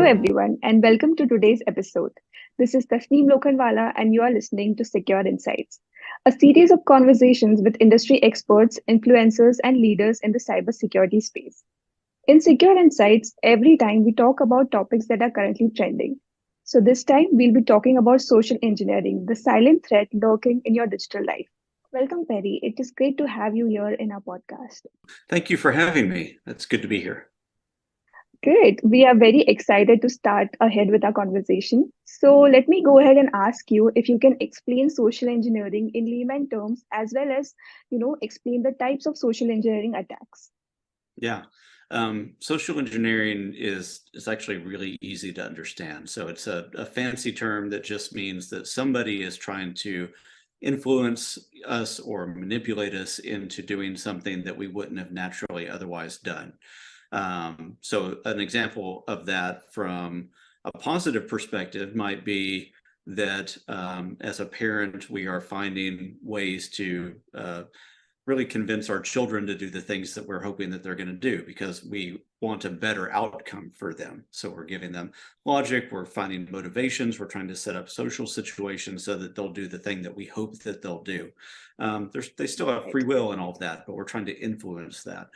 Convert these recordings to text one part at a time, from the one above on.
everyone, and welcome to today's episode. This is Tasneem Lokhandwala, and you are listening to Secure Insights, a series of conversations with industry experts, influencers, and leaders in the cybersecurity space. In Secure Insights, every time we talk about topics that are currently trending. So, this time we'll be talking about social engineering, the silent threat lurking in your digital life. Welcome, Perry. It is great to have you here in our podcast. Thank you for having me. It's good to be here. Great. We are very excited to start ahead with our conversation. So let me go ahead and ask you if you can explain social engineering in layman terms as well as, explain the types of social engineering attacks. Yeah. Social engineering is actually really easy to understand. So it's a fancy term that just means that somebody is trying to influence us or manipulate us into doing something that we wouldn't have naturally otherwise done. So an example of that from a positive perspective might be that as a parent, we are finding ways to really convince our children to do the things that we're hoping that they're going to do because we want a better outcome for them. So we're giving them logic, we're finding motivations, we're trying to set up social situations so that they'll do the thing that we hope that they'll do. They still have free will and all of that, but we're trying to influence that.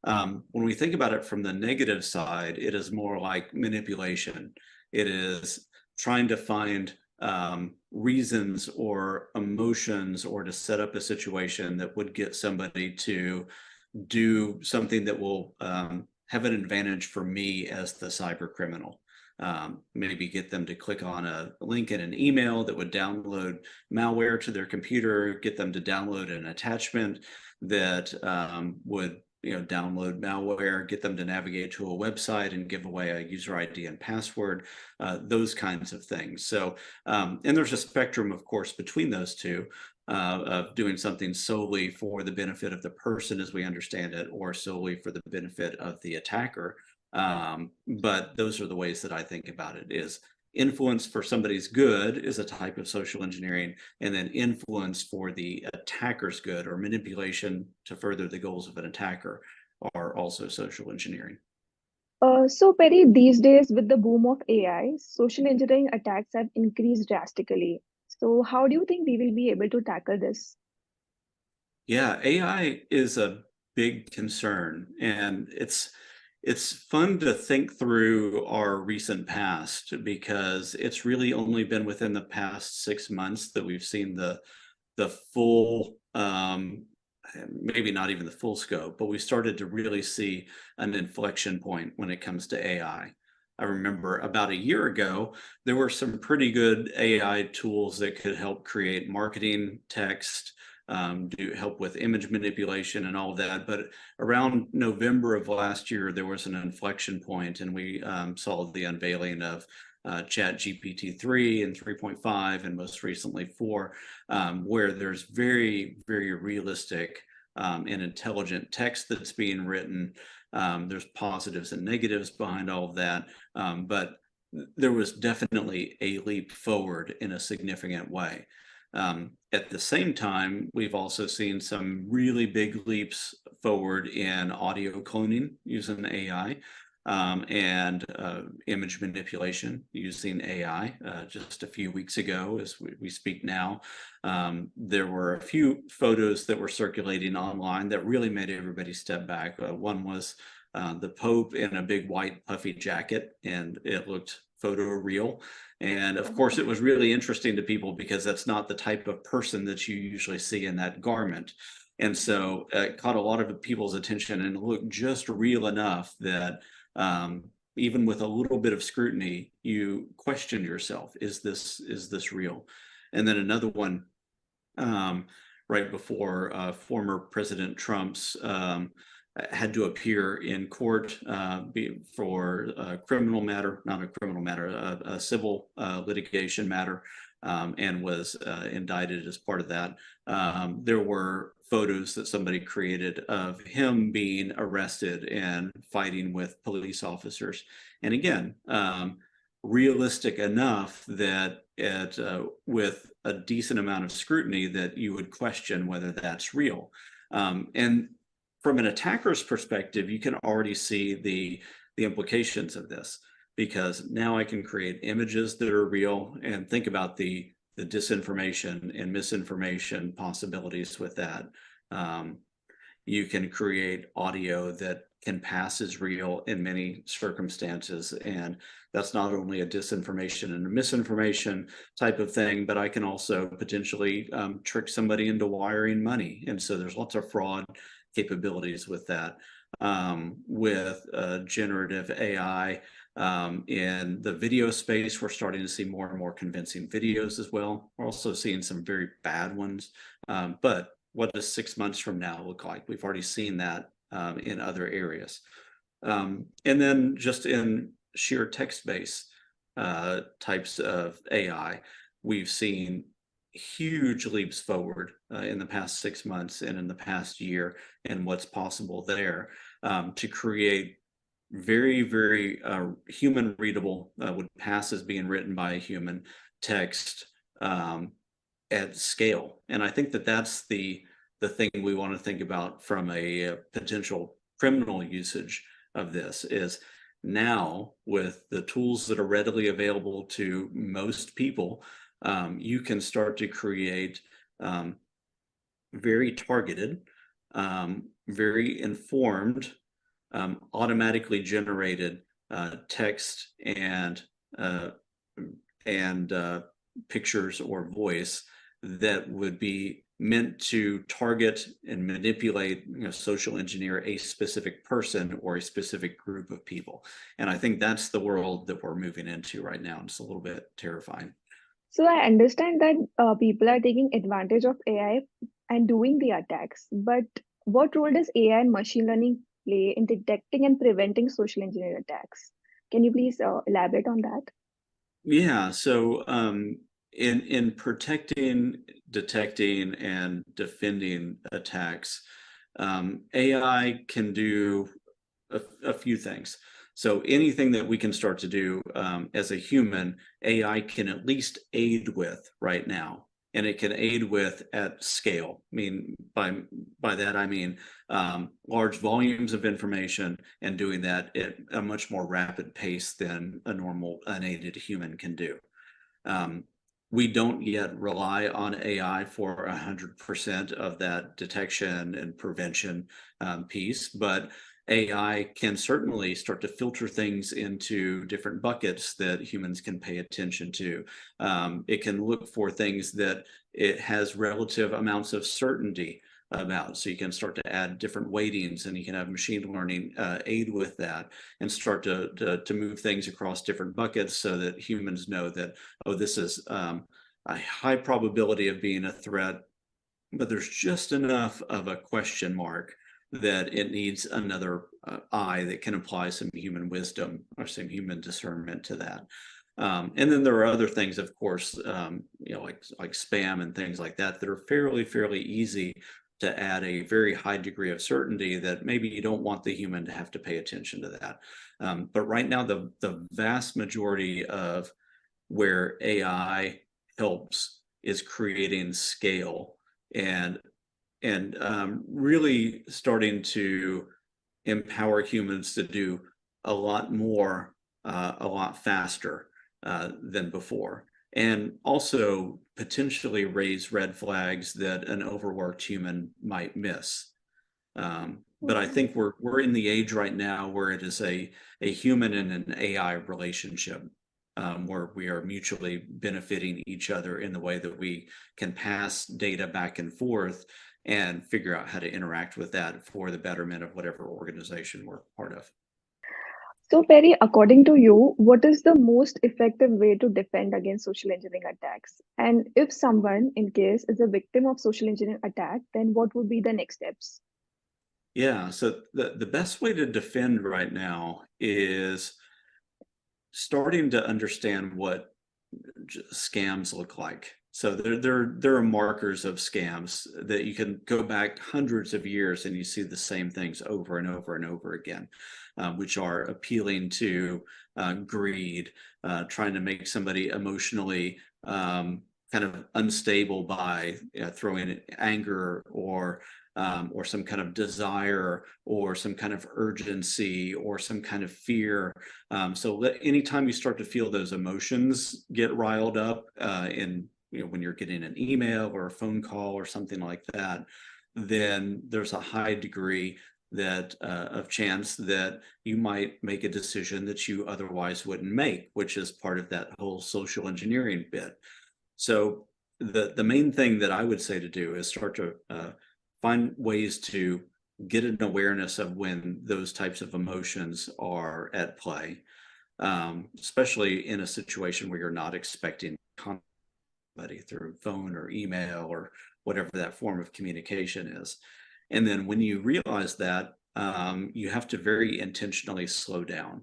When we think about it from the negative side, it is more like manipulation. It is trying to find reasons or emotions or to set up a situation that would get somebody to do something that will have an advantage for me as the cyber criminal. Maybe get them to click on a link in an email that would download malware to their computer, get them to download an attachment that would download malware, get them to navigate to a website and give away a user ID and password, those kinds of things. So, and there's a spectrum, of course, between those two of doing something solely for the benefit of the person as we understand it, or solely for the benefit of the attacker. But those are the ways that I think about it is influence for somebody's good is a type of social engineering, and then influence for the attacker's good or manipulation to further the goals of an attacker are also social engineering. So, Perry, these days with the boom of AI, social engineering attacks have increased drastically. So, how do you think we will be able to tackle this? Yeah, AI is a big concern, and it's fun to think through our recent past because it's really only been within the past 6 months that we've seen the full maybe not even the full scope, but we started to really see an inflection point when it comes to AI. I remember about a year ago, there were some pretty good AI tools that could help create marketing text, do help with image manipulation and all of that. But around November of last year, there was an inflection point, and we saw the unveiling of Chat GPT 3 and 3.5, and most recently 4, where there's very, very realistic and intelligent text that's being written. There's positives and negatives behind all of that, but there was definitely a leap forward in a significant way. At the same time, we've also seen some really big leaps forward in audio cloning using AI, and image manipulation using AI. Just a few weeks ago, as we speak now, there were a few photos that were circulating online that really made everybody step back. One was the Pope in a big white puffy jacket, and it looked photoreal. And of course, it was really interesting to people because that's not the type of person that you usually see in that garment. And so it caught a lot of people's attention and looked just real enough that even with a little bit of scrutiny, you question yourself, is this real? And then another one right before former President Trump's had to appear in court for a criminal matter, not a criminal matter, a civil litigation matter, and was indicted as part of that. There were photos that somebody created of him being arrested and fighting with police officers. And again, realistic enough that with a decent amount of scrutiny that you would question whether that's real. And from an attacker's perspective, you can already see the implications of this. because now I can create images that are real, and think about the disinformation and misinformation possibilities with that. You can create audio that can pass as real in many circumstances. And that's not only a disinformation and a misinformation type of thing, but I can also potentially trick somebody into wiring money. And so there's lots of fraud capabilities with that. With generative AI, in the video space, we're starting to see more and more convincing videos as well. We're also seeing some very bad ones, but what does 6 months from now look like? We've already seen that in other areas. And then just in sheer text-based types of AI, we've seen huge leaps forward in the past 6 months and in the past year, and what's possible there to create very, very human readable, would pass as being written by a human text at scale. And I think that that's the thing we want to think about from a potential criminal usage of this is now, with the tools that are readily available to most people, you can start to create very targeted, very informed, automatically generated text and pictures or voice that would be meant to target and manipulate, social engineer a specific person or a specific group of people. And I think that's the world that we're moving into right now. It's a little bit terrifying. So I understand that people are taking advantage of AI and doing the attacks, but what role does AI and machine learning play in detecting and preventing social engineering attacks? Can you please elaborate on that? Yeah, so in protecting, detecting, and defending attacks, AI can do a few things. So anything that we can start to do as a human, AI can at least aid with right now, and it can aid with at scale. I mean, by that I mean large volumes of information, and doing that at a much more rapid pace than a normal unaided human can do. We don't yet rely on AI for 100% of that detection and prevention piece, but AI can certainly start to filter things into different buckets that humans can pay attention to. It can look for things that it has relative amounts of certainty about. So you can start to add different weightings, and you can have machine learning aid with that, and start to move things across different buckets so that humans know that, oh, this is a high probability of being a threat, but there's just enough of a question mark that it needs another eye that can apply some human wisdom or some human discernment to that. And then there are other things, of course, like spam and things like that are fairly easy to add a very high degree of certainty that maybe you don't want the human to have to pay attention to that. But right now, the vast majority of where AI helps is creating scale and really starting to empower humans to do a lot more, a lot faster than before, and also potentially raise red flags that an overworked human might miss. But I think we're in the age right now where it is a human and an AI relationship, where we are mutually benefiting each other in the way that we can pass data back and forth and figure out how to interact with that for the betterment of whatever organization we're part of. So, Perry, according to you, what is the most effective way to defend against social engineering attacks? And if someone, in case, is a victim of social engineering attack, then what would be the next steps? Yeah, so the best way to defend right now is starting to understand what scams look like. So there are markers of scams that you can go back hundreds of years and you see the same things over and over and over again, which are appealing to greed, trying to make somebody emotionally kind of unstable by throwing anger or or some kind of desire or some kind of urgency or some kind of fear. So anytime you start to feel those emotions get riled up when you're getting an email or a phone call or something like that, then there's a high degree of chance that you might make a decision that you otherwise wouldn't make, which is part of that whole social engineering bit. So the main thing that I would say to do is start to find ways to get an awareness of when those types of emotions are at play, especially in a situation where you're not expecting somebody through phone or email or whatever that form of communication is. And then when you realize that, you have to very intentionally slow down.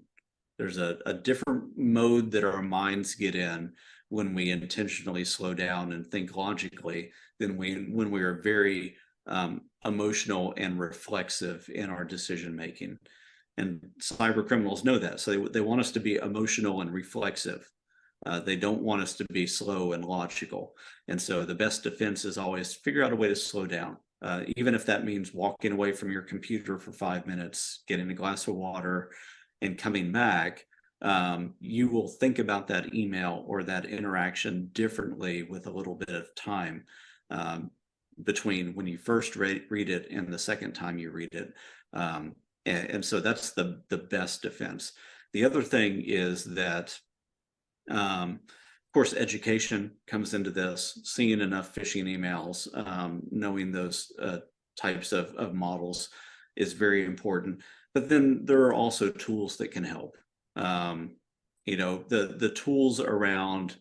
There's a different mode that our minds get in when we intentionally slow down and think logically than when we are very emotional and reflexive in our decision making. And cyber criminals know that. So they want us to be emotional and reflexive. They don't want us to be slow and logical. And so the best defense is always figure out a way to slow down. Even if that means walking away from your computer for 5 minutes, getting a glass of water, and coming back, you will think about that email or that interaction differently with a little bit of time between when you first read it and the second time you read it. And so that's the best defense. The other thing is that, of course, education comes into this, seeing enough phishing emails, knowing those types of models is very important. But then there are also tools that can help. The tools around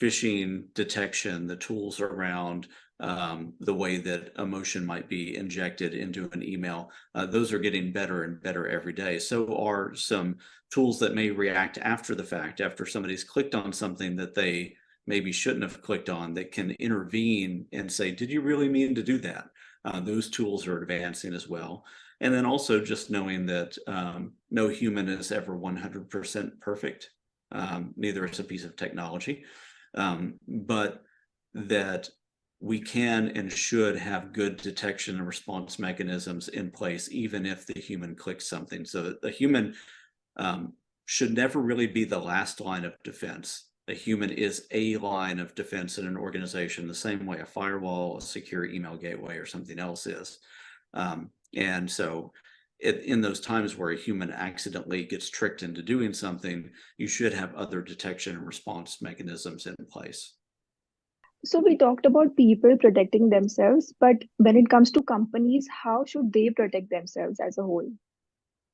phishing detection, the tools around the way that emotion might be injected into an email, those are getting better and better every day. So are some tools that may react after the fact, after somebody's clicked on something that they maybe shouldn't have clicked on, that can intervene and say, did you really mean to do that? Those tools are advancing as well. And then also just knowing that no human is ever 100% perfect. Neither is a piece of technology. But that we can and should have good detection and response mechanisms in place, even if the human clicks something. So that the human should never really be the last line of defense. A human is a line of defense in an organization, the same way a firewall, a secure email gateway, or something else is. And so in those times where a human accidentally gets tricked into doing something, you should have other detection and response mechanisms in place. So we talked about people protecting themselves, but when it comes to companies, how should they protect themselves as a whole?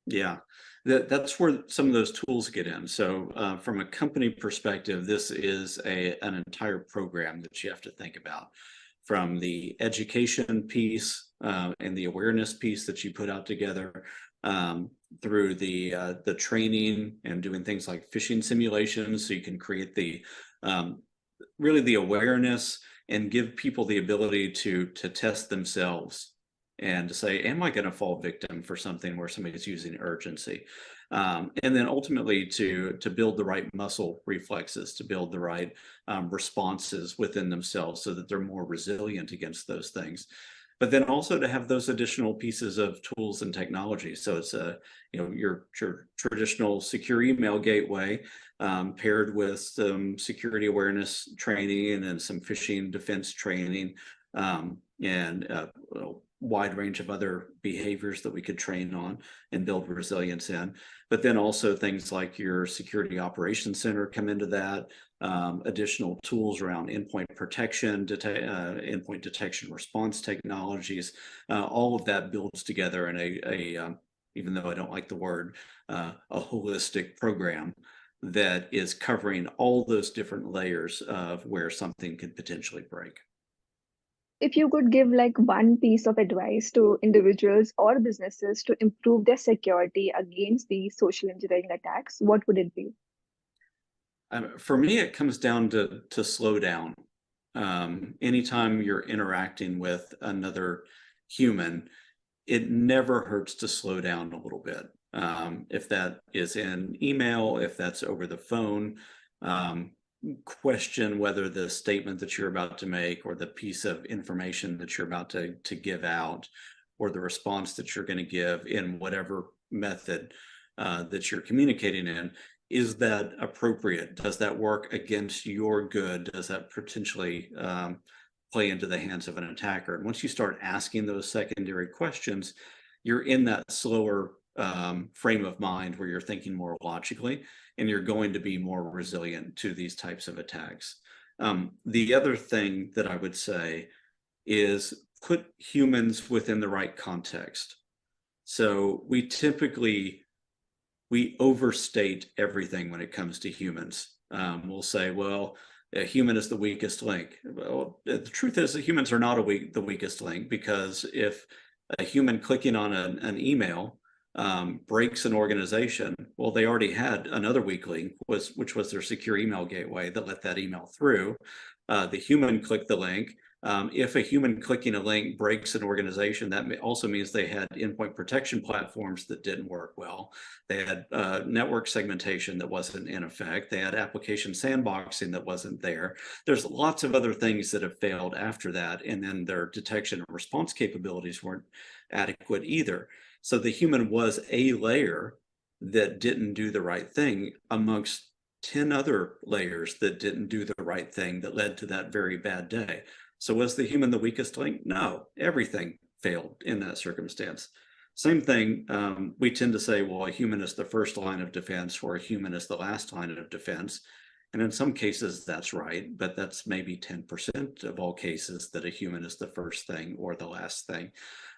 Yeah, that's where some of those tools get in. So from a company perspective, this is an entire program that you have to think about, from the education piece and the awareness piece that you put out together, through the training and doing things like phishing simulations, so you can create really the awareness and give people the ability to test themselves and to say, am I going to fall victim for something where somebody's using urgency? And then ultimately to build the right muscle reflexes, to build the right responses within themselves so that they're more resilient against those things. But then also to have those additional pieces of tools and technology. So it's your traditional secure email gateway, paired with some security awareness training and some phishing defense training, and a wide range of other behaviors that we could train on and build resilience in. But then also things like your security operations center come into that, additional tools around endpoint protection, endpoint detection response technologies. All of that builds together in a even though I don't like the word, a holistic program that is covering all those different layers of where something could potentially break. If you could give like one piece of advice to individuals or businesses to improve their security against these social engineering attacks, what would it be? For me, it comes down to slow down. Anytime you're interacting with another human, it never hurts to slow down a little bit. If that is in email, if that's over the phone, question whether the statement that you're about to make or the piece of information that you're about to give out or the response that you're going to give in whatever method that you're communicating in, is that appropriate? Does that work against your good? Does that potentially play into the hands of an attacker? And once you start asking those secondary questions, you're in that slower frame of mind where you're thinking more logically, and you're going to be more resilient to these types of attacks. The other thing that I would say is put humans within the right context. So we typically overstate everything when it comes to humans. We'll say, well, a human is the weakest link. Well, the truth is that humans are not the weakest link, because if a human clicking on an email breaks an organization, well, they already had another weak link, which was their secure email gateway that let that email through. The human clicked the link. If a human clicking a link breaks an organization, that also means they had endpoint protection platforms that didn't work well. They had network segmentation that wasn't in effect. They had application sandboxing that wasn't there. There's lots of other things that have failed after that, and then their detection and response capabilities weren't adequate either. So the human was a layer that didn't do the right thing amongst 10 other layers that didn't do the right thing that led to that very bad day. So was the human the weakest link? No, everything failed in that circumstance. Same thing, we tend to say, well, a human is the first line of defense, or a human is the last line of defense. And in some cases that's right, but that's maybe 10% of all cases that a human is the first thing or the last thing.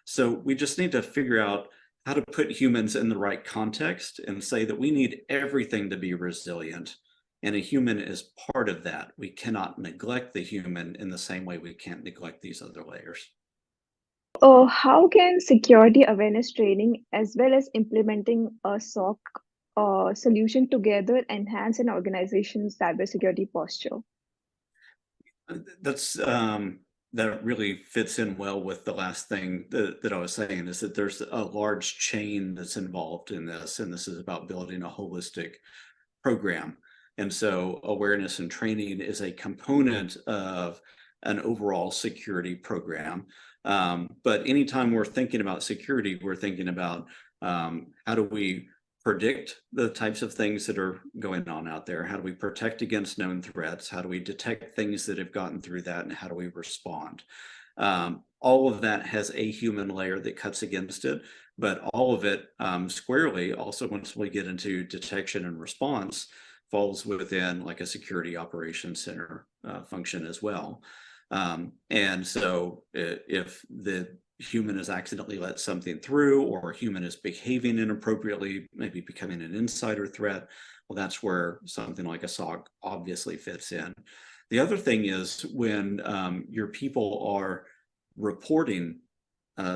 So we just need to figure out how to put humans in the right context and say that we need everything to be resilient. And a human is part of that. We cannot neglect the human in the same way we can't neglect these other layers. How can security awareness training as well as implementing a SOC solution together enhance an organization's cybersecurity posture? That's that really fits in well with the last thing that I was saying, is that there's a large chain that's involved in this, and this is about building a holistic program. And so awareness and training is a component of an overall security program. But anytime we're thinking about security, we're thinking about how do we predict the types of things that are going on out there? How do we protect against known threats? How do we detect things that have gotten through that? And how do we respond? All of that has a human layer that cuts against it, but all of it squarely also, once we get into detection and response, falls within like a security operations center function as well. And so if the human has accidentally let something through, or a human is behaving inappropriately, maybe becoming an insider threat, well, that's where something like a SOC obviously fits in. The other thing is when your people are reporting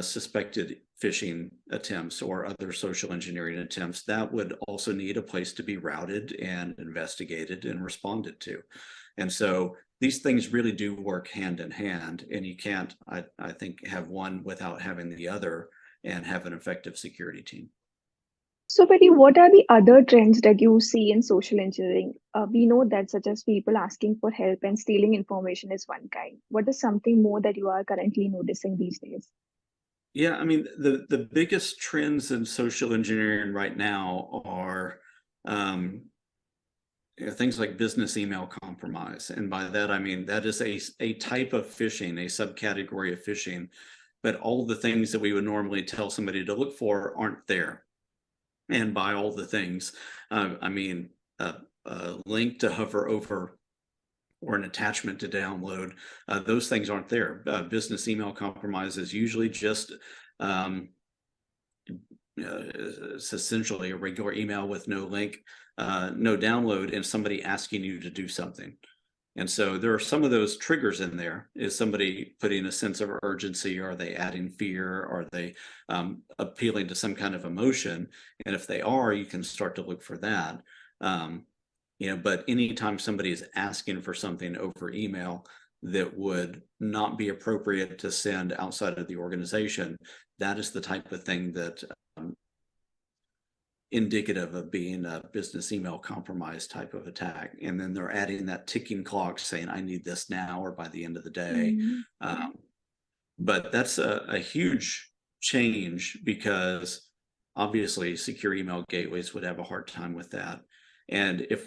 suspected phishing attempts or other social engineering attempts, that would also need a place to be routed and investigated and responded to. And so these things really do work hand in hand, and you can't, I think, have one without having the other and have an effective security team. So, Betty, what are the other trends that you see in social engineering? We know that such as people asking for help and stealing information is one kind. What is something more that you are currently noticing these days? Yeah, I mean, the biggest trends in social engineering right now are things like business email compromise. And by that, I mean, that is a type of phishing, a subcategory of phishing, but all the things that we would normally tell somebody to look for aren't there. And by all the things, I mean, a link to hover over or an attachment to download, those things aren't there. Business email compromise is usually just it's essentially a regular email with no link, no download, and somebody asking you to do something. And so there are some of those triggers in there. Is somebody putting a sense of urgency? Are they adding fear? Are they appealing to some kind of emotion? And if they are, you can start to look for that. But anytime somebody is asking for something over email that would not be appropriate to send outside of the organization, that is the type of thing that indicative of being a business email compromise type of attack. And then they're adding that ticking clock saying, I need this now or by the end of the day. But that's a huge change, because obviously secure email gateways would have a hard time with that. And if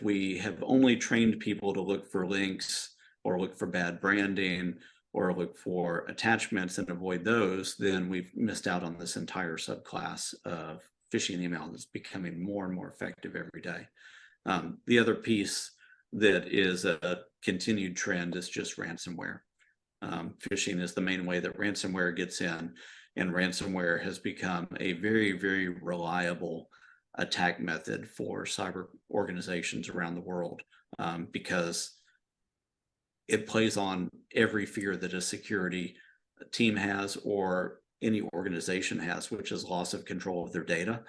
we have only trained people to look for links or look for bad branding or look for attachments and avoid those, then we've missed out on this entire subclass of phishing email that's becoming more and more effective every day. The other piece that is a continued trend is just ransomware. Phishing is the main way that ransomware gets in, and ransomware has become a very, very reliable attack method for cyber organizations around the world, because it plays on every fear that a security team has or any organization has, which is loss of control of their data,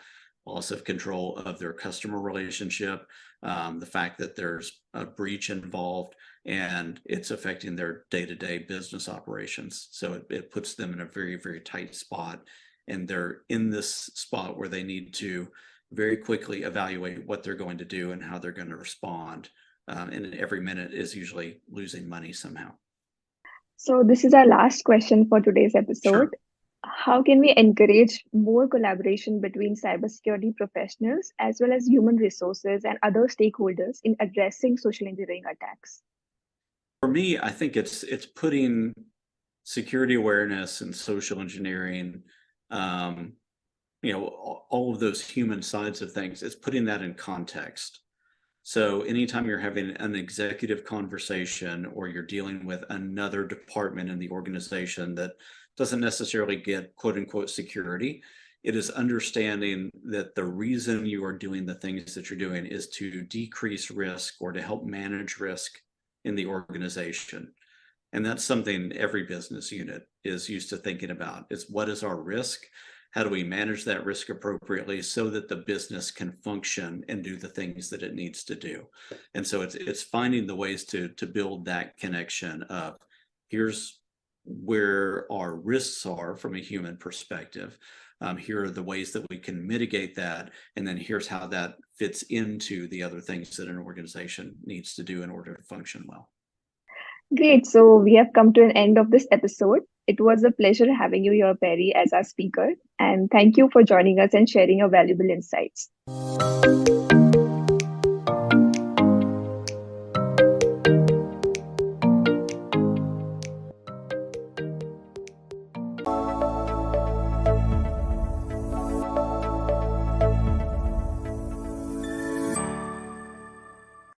loss of control of their customer relationship, the fact that there's a breach involved, and it's affecting their day-to-day business operations. So it puts them in a very, very tight spot, and they're in this spot where they need to very quickly evaluate what they're going to do and how they're going to respond. And every minute is usually losing money somehow. So this is our last question for today's episode. Sure. How can we encourage more collaboration between cybersecurity professionals as well as human resources and other stakeholders in addressing social engineering attacks? For me, I think it's putting security awareness and social engineering, all of those human sides of things, it's putting that in context. So anytime you're having an executive conversation or you're dealing with another department in the organization that doesn't necessarily get quote unquote security, it is understanding that the reason you are doing the things that you're doing is to decrease risk or to help manage risk in the organization. And that's something every business unit is used to thinking about, is what is our risk? How do we manage that risk appropriately so that the business can function and do the things that it needs to do? And so it's finding the ways to build that connection of, here's where our risks are from a human perspective. Here are the ways that we can mitigate that. And then here's how that fits into the other things that an organization needs to do in order to function well. Great. So we have come to an end of this episode. It was a pleasure having you here, Perry, as our speaker. And thank you for joining us and sharing your valuable insights.